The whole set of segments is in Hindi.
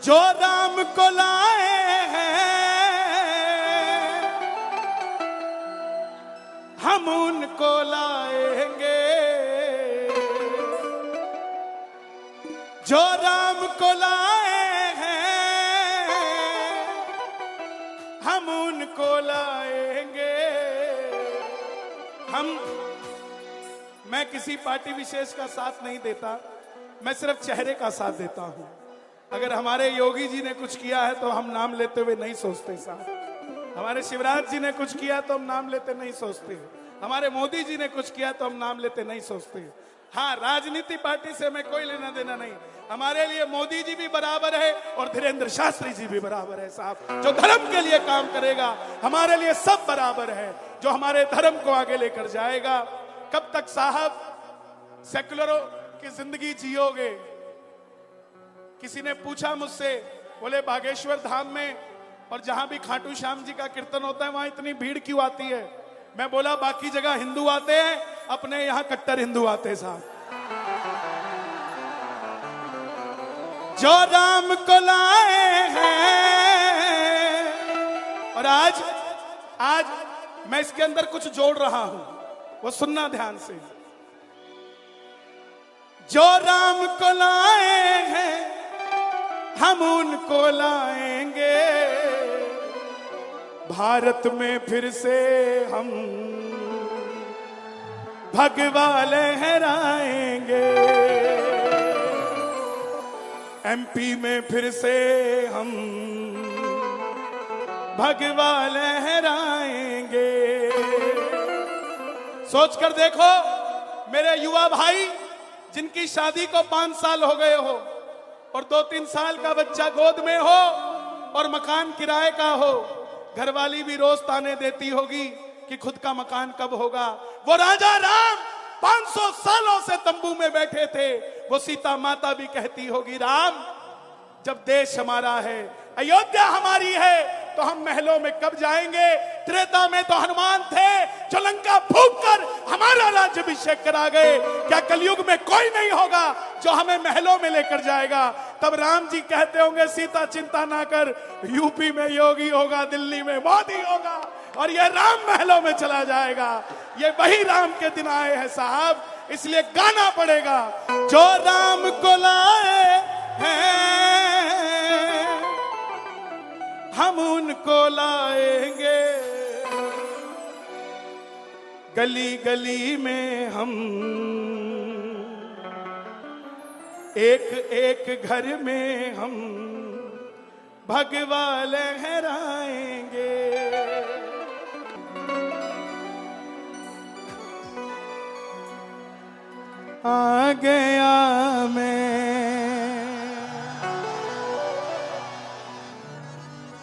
जो राम को लाए हैं हम उनको लाएंगे, जो राम को लाए हैं हम उनको लाएंगे। मैं किसी पार्टी विशेष का साथ नहीं देता, मैं सिर्फ चेहरे का साथ देता हूं। अगर हमारे योगी जी ने कुछ किया है तो हम नाम लेते हुए नहीं सोचते साहब। हमारे शिवराज जी ने कुछ किया तो हम नाम लेते नहीं सोचते। हमारे मोदी जी ने कुछ किया तो हम नाम लेते नहीं सोचते। हाँ, राजनीति पार्टी से हमें कोई लेना देना नहीं। हमारे लिए मोदी जी भी बराबर है और धीरेन्द्र शास्त्री जी भी बराबर है साहब। जो धर्म के लिए काम करेगा हमारे लिए सब बराबर है, जो हमारे धर्म को आगे लेकर जाएगा। कब तक साहब सेकुलरों की जिंदगी जियोगे? किसी ने पूछा मुझसे, बोले बागेश्वर धाम में और जहां भी खाटू श्याम जी का कीर्तन होता है वहां इतनी भीड़ क्यों आती है? मैं बोला बाकी जगह हिंदू आते हैं, अपने यहां कट्टर हिंदू आते हैं साहब। जो राम को लाए हैं, और आज मैं इसके अंदर कुछ जोड़ रहा हूं, वो सुनना ध्यान से। जो राम को लाए हैं हम उनको लाएंगे, भारत में फिर से हम भगवा लहराएंगे, एमपी में फिर से हम भगवा लहराएंगे। सोचकर देखो मेरे युवा भाई जिनकी शादी को 5 साल हो गए हो और 2-3 साल का बच्चा गोद में हो और मकान किराए का हो, घरवाली भी रोज ताने देती होगी कि खुद का मकान कब होगा। वो राजा राम 500 सालों से तंबू में बैठे थे, वो सीता माता भी कहती होगी राम जब देश हमारा है, अयोध्या हमारी है तो हम महलों में कब जाएंगे? त्रेता में तो हनुमान थे जो लंका फूंक कर हमारा राज्याभिषेक करा गए। क्या कलयुग में कोई नहीं होगा जो हमें महलों में लेकर जाएगा? तब राम जी कहते होंगे सीता चिंता ना कर, यूपी में योगी होगा, दिल्ली में मोदी होगा और ये राम महलों में चला जाएगा। ये वही राम के दिन आए हैं साहब, इसलिए गाना पड़ेगा। जो राम को लाए हैं हम उनको लाएंगे, गली गली में हम एक एक घर में हम भगवा लहराएंगे। आ गया मैं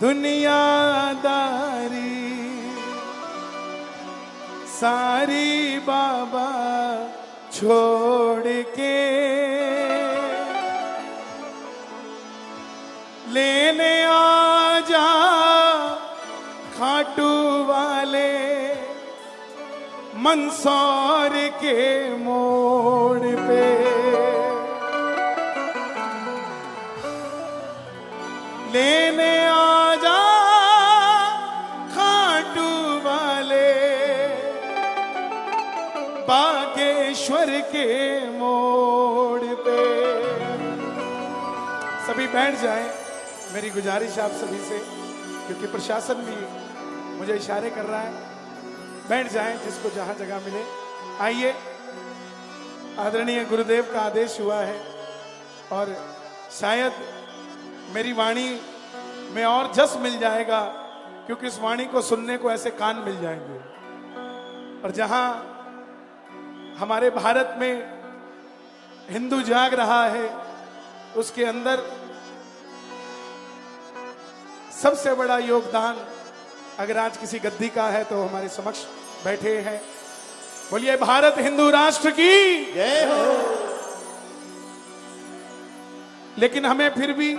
दुनियादारी सारी बाबा छोड़ के, लेने आ जा खाटू वाले मंदसौर के मोड़ पे। लेने आ जा खाटू वाले बागेश्वर के मोड़ पे। सभी बैठ जाएं, मेरी गुजारिश आप सभी से, क्योंकि प्रशासन भी मुझे इशारे कर रहा है। बैठ जाएं जिसको जहां जगह मिले। आइए, आदरणीय गुरुदेव का आदेश हुआ है और शायद मेरी वाणी में और जस मिल जाएगा, क्योंकि इस वाणी को सुनने को ऐसे कान मिल जाएंगे। और जहां हमारे भारत में हिंदू जाग रहा है, उसके अंदर सबसे बड़ा योगदान अगर आज किसी गद्दी का है तो हमारे समक्ष बैठे हैं। बोलिए भारत हिंदू राष्ट्र की जय हो। लेकिन हमें फिर भी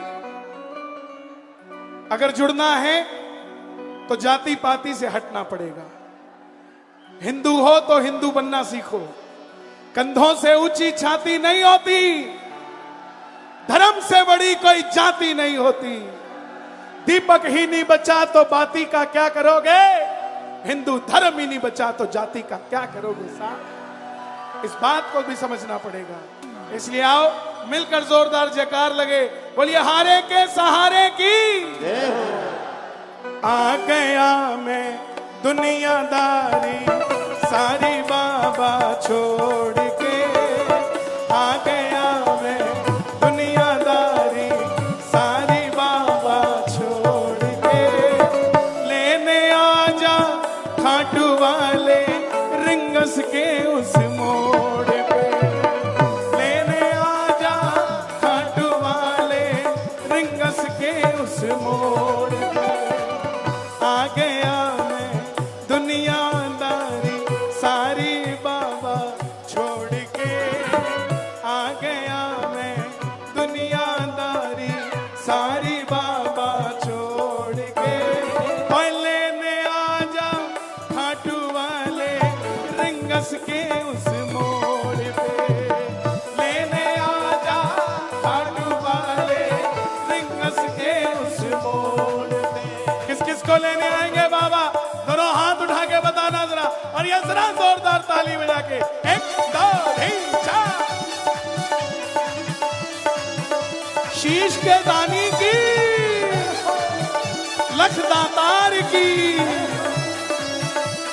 अगर जुड़ना है तो जाति पाति से हटना पड़ेगा। हिंदू हो तो हिंदू बनना सीखो। कंधों से ऊंची छाती नहीं होती, धर्म से बड़ी कोई जाति नहीं होती। दीपक ही नहीं बचा तो बाती का क्या करोगे? हिंदू धर्म ही नहीं बचा तो जाति का क्या करोगे साहब? इस बात को भी समझना पड़ेगा। इसलिए आओ मिलकर जोरदार जयकार लगे, बोलिए हारे के सहारे की। आ गया मैं दुनियादारी सारी बाबा छोड़ के, आ गया मैं दुनियादारी सारी बाबा छोड़ के, लेने आजा खाटू वाले रिंगस के उस मोड़ पे, लेने आजा खाटू वाले रिंगस के उस मोड़ पे, आ गया मैं दुनियादारी सारी बाबा छोड़ के, आ गया मैं दुनियादारी सारी बाबा छोड़ के, और लेने आजा खाटू वाले रिंगस के उस मोड़ पे, लेने आजा खाटू वाले रिंगस के उस मोड़ पे। किस किस को लेने आएंगे बाबा? दोनों हाथ उठा के बताना जरा, और ये जरा जोरदार ताली बजा के। 1 2 3 4। शीश के दानी की, लख दातार की,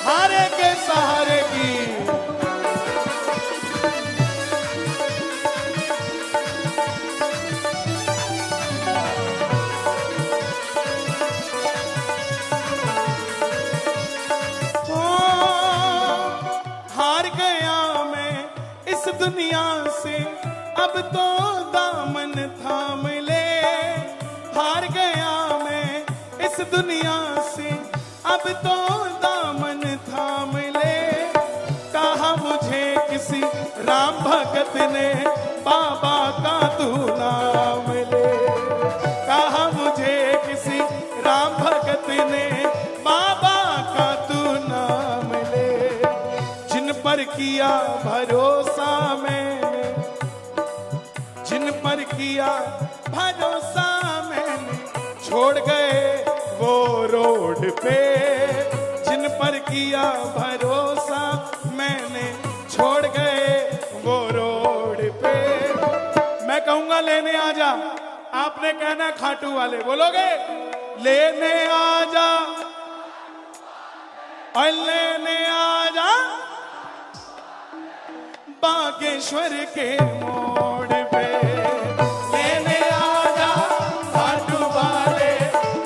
हारे के सहारे की। हार गया मैं इस दुनिया से, अब तो दामन थाम ले। हार गया मैं इस दुनिया से, अब तो दामन थाम ले। कहा मुझे किसी राम भगत ने बाबा का तू नाम ले, कहा मुझे किसी राम भगत ने बाबा का तू नाम ले। जिन पर किया भरोसा मैंने, जिन पर किया भरोसा मैंने, छोड़ गए वो रोड पे। जिन पर किया भरोसा मैंने, छोड़ गए वो रोड पे। मैं कहूंगा लेने आजा, आपने कहना खाटू वाले, बोलोगे? लेने आजा और लेने आजा बागेश्वर के मोड़ पे, लेने आजा खाटू वाले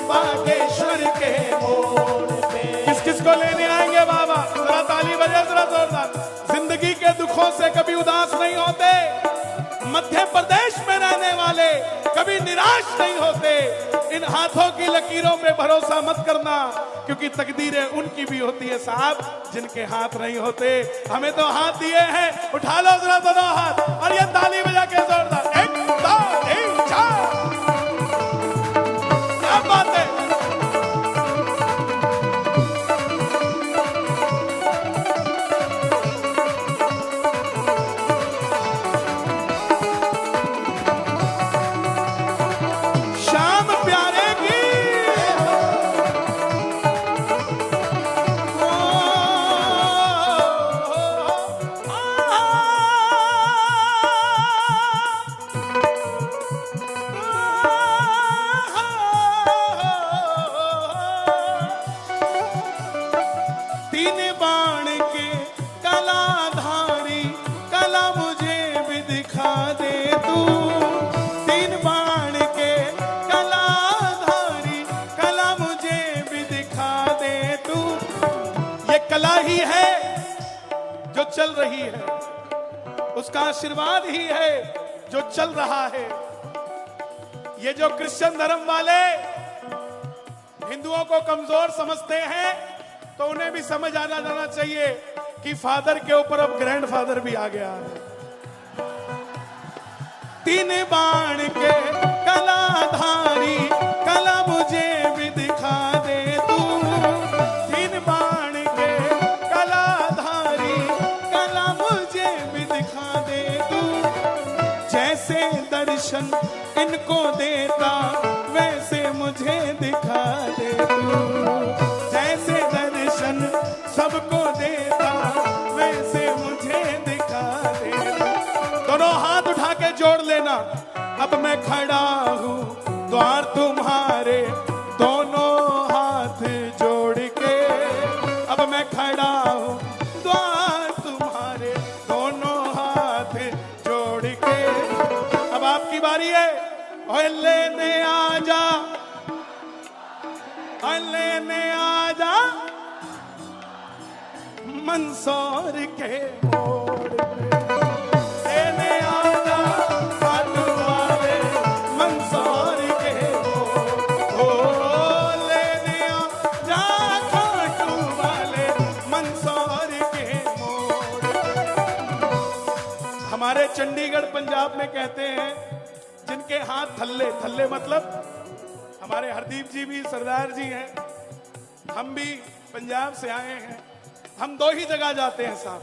बागेश्वर के मोड़ पे। किस किस को लेने आएंगे बाबा? जरा ताली बजे जरा जोरदार। जिंदगी के दुखों से कभी उदास नहीं होते, मध्य प्रदेश में रहने वाले कभी निराश नहीं होते। इन हाथों की लकीरों पे भरोसा मत करना, क्योंकि तकदीरें उनकी भी होती है साहब जिनके हाथ नहीं होते। हमें तो हाथ दिए हैं, उठा लो जरा दोनों हाथ और ये ताली बजा के जोरदार। 1 2 3 4। क्या बात है? शाम प्यारे की, तीन बाण के कलाधारी, कला मुझे भी दिखा दे तू। तीन बाण के कलाधारी, कला मुझे भी दिखा दे तू। ये कला ही है जो चल रही है, उसका आशीर्वाद ही है जो चल रहा है। ये जो क्रिश्चियन धर्म वाले हिंदुओं को कमजोर समझते हैं, तो उन्हें भी समझ आना जाना चाहिए कि फादर के ऊपर अब ग्रैंडफादर भी आ गया है। तीन बाण के कलाधारी, कला मुझे भी दिखा दे तू। तीन बाण के कलाधारी, कला मुझे भी दिखा दे तू। जैसे दर्शन खड़ा हूँ द्वार तुम्हारे दोनों हाथ जोड़ के। अब मैं खड़ा हूँ द्वार तुम्हारे दोनों हाथ जोड़ के। अब आपकी बारी है। ओए लेने आजा, ओए लेने आजा मंदसौर के मोड़ पे। लेने आजा खाटू वाले मंदसौर के मोड़। ओ लेने आजा खाटू वाले मंदसौर के मोड़ पे। हमारे चंडीगढ़ पंजाब में कहते हैं जिनके हाथ थल्ले, थल्ले मतलब हमारे हरदीप जी भी सरदार जी हैं, हम भी पंजाब से आए हैं। हम दो ही जगह जाते हैं साहब,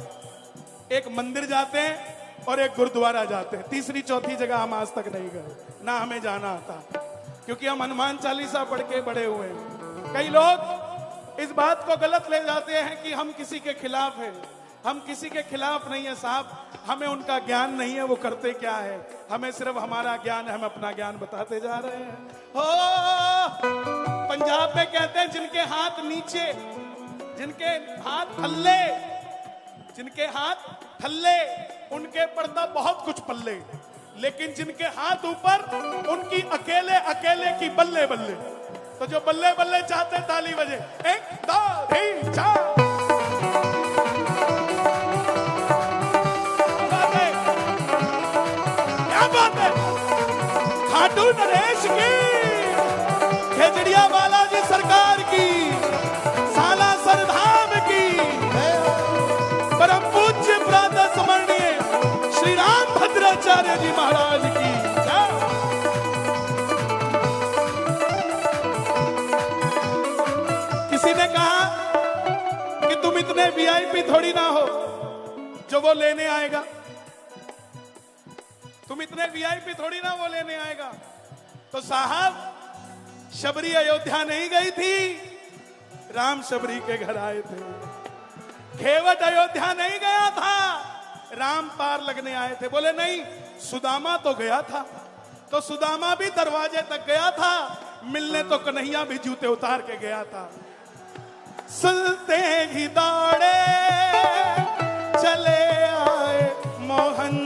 एक मंदिर जाते हैं और एक गुरुद्वारा जाते हैं। तीसरी चौथी जगह हम आज तक नहीं गए, ना हमें जाना आता, क्योंकि हम हनुमान चालीसा पढ़ के बड़े हुए हैं। कई लोग इस बात को गलत ले जाते हैं कि हम किसी के खिलाफ हैं। हम किसी के खिलाफ नहीं है साहब, हमें उनका ज्ञान नहीं है वो करते क्या है, हमें सिर्फ हमारा ज्ञान है, हम अपना ज्ञान बताते जा रहे हैं। हो पंजाब में कहते हैं जिनके हाथ नीचे, जिनके हाथ थल्ले, जिनके हाथ थल्ले उनके पड़ता बहुत कुछ पल्ले, लेकिन जिनके हाथ ऊपर उनकी अकेले अकेले की बल्ले बल्ले। तो जो बल्ले बल्ले चाहते ताली बजे, 1 2 3 4। खाटू नरेश की, खेजड़िया बालाजी सरकार की, सालासर धाम की, परम पूज्य प्रातः स्मरणीय श्री राम भद्राचार्य जी महाराज की। किसी ने कहा कि तुम इतने वीआईपी थोड़ी ना हो जो वो लेने आएगा, तुम इतने वीआईपी थोड़ी ना वो लेने आएगा। तो साहब शबरी अयोध्या नहीं गई थी, राम शबरी के घर आए थे। खेवट अयोध्या नहीं गया था, राम पार लगने आए थे। बोले नहीं, सुदामा तो गया था, तो सुदामा भी दरवाजे तक गया था, मिलने तो कन्हैया भी जूते उतार के गया था। सुनते ही दौड़े चले आए मोहन,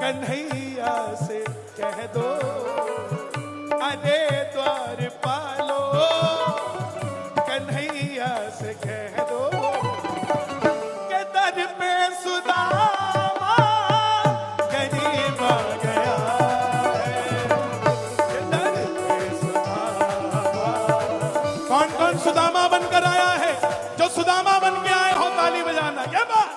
कन्हैया से कह दो अरे द्वार पालो, कन्हैया से कह दो के दर पे सुदामा गरीब आ गया है, के दर पे सुदामा। कौन कौन सुदामा बनकर आया है? जो सुदामा बन के आए हो ताली बजाना। क्या बात।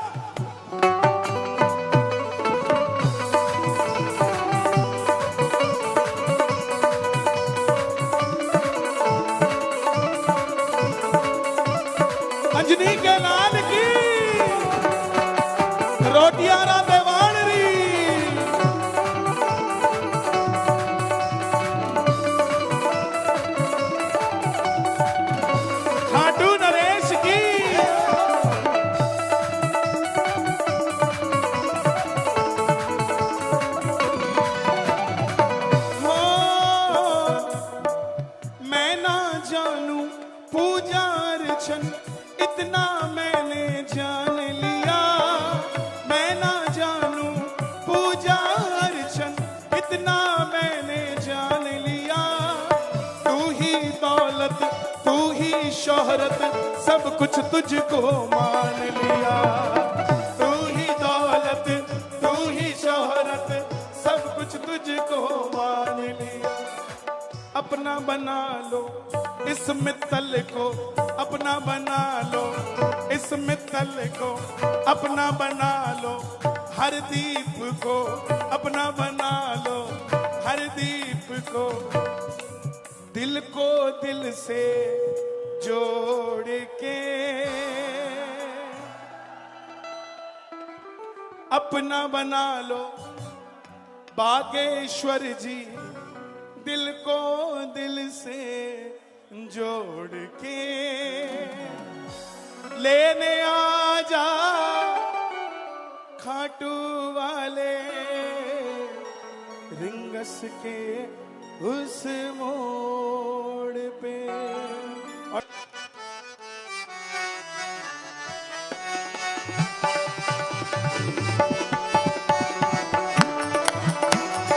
अंजनी के लाल की, रोटियारा देवानरी, खाटू नरेश की, मैं ना जानू पूजा अर्चन इतना मैंने जान लिया, मैं ना जानू पूजा अर्चन इतना मैंने जान लिया। तू ही दौलत तू ही शोहरत सब कुछ तुझको मान लिया, तू ही दौलत तू ही शोहरत सब कुछ तुझको मान लिया। अपना बना लो इस मित्तल को, अपना बना लो इस मित्तल को, अपना बना लो हर दीप को, अपना बना लो हर दीप को। दिल को दिल से जोड़ के अपना बना लो बागेश्वर जी, दिल को दिल से जोड़ के लेने आ जा खाटू वाले रिंगस के उस मोड़ पे।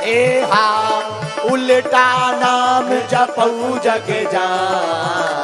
ए हा उल्टा नाम जपऊ जग जान,